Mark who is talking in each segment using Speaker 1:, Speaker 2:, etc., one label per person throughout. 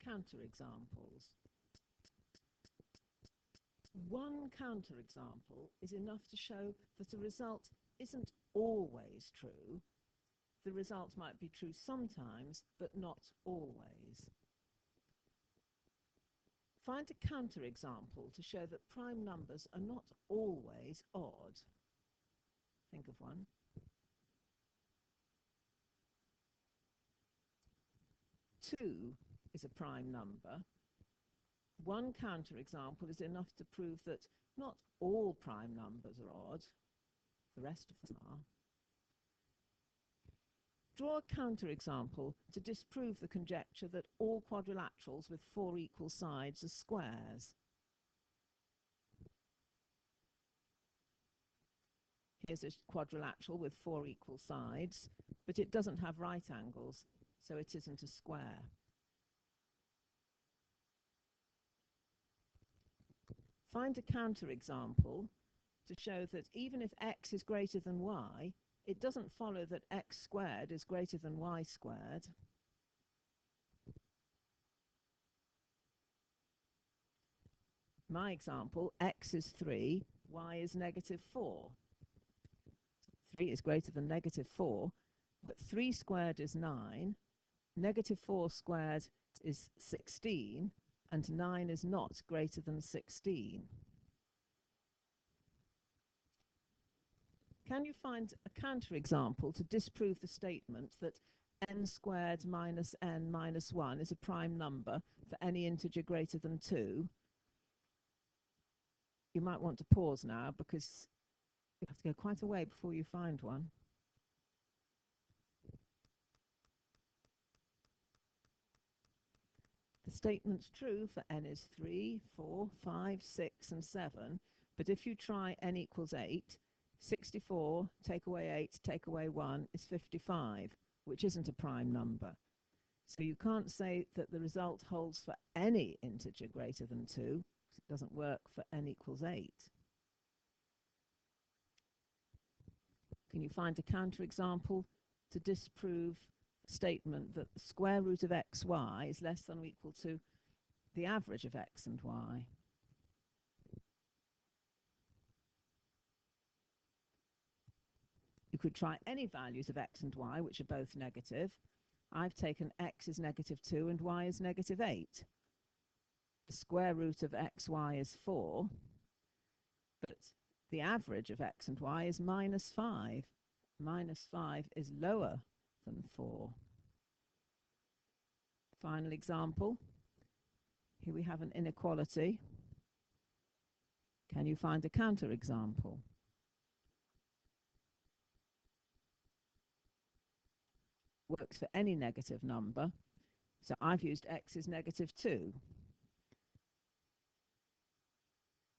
Speaker 1: counterexamples. One counterexample is enough to show that a result isn't always true. The result might be true sometimes, but not always. Find a counterexample to show that prime numbers are not always odd. Think of one. Two is a prime number. One counterexample is enough to prove that not all prime numbers are odd. The rest of them are. Draw a counterexample to disprove the conjecture that all quadrilaterals with 4 equal sides are squares. Here's a quadrilateral with 4 equal sides, but it doesn't have right angles, so it isn't a square. Find a counterexample to show that even if x is greater than y, it doesn't follow that x squared is greater than y squared. My example, x is 3, y is -4. 3 is greater than -4, but 3 squared is 9, -4 squared is 16, and 9 is not greater than 16. Can you find a counterexample to disprove the statement that n squared minus n minus 1 is a prime number for any integer greater than 2? You might want to pause now because you have to go quite a way before you find one. The statement's true for n is 3, 4, 5, 6, and 7, but if you try n equals 8, 64, take away 8, take away 1 is 55, which isn't a prime number. So you can't say that the result holds for any integer greater than 2, because it doesn't work for n equals 8. Can you find a counterexample to disprove the statement that the square root of xy is less than or equal to the average of x and y? You could try any values of x and y which are both negative. I've taken x is -2 and y is -8. The square root of xy is 4, but the average of x and y is -5. -5 is lower than 4. Final example. Here we have an inequality. Can you find a counterexample? Works for any negative number. So I've used x is -2.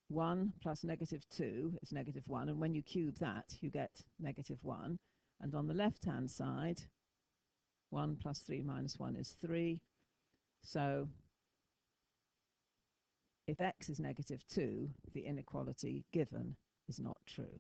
Speaker 1: 1 plus -2 is -1, and when you cube that, you get -1. And on the left-hand side, 1 plus 3 minus 1 is 3. So if x is -2, the inequality given is not true.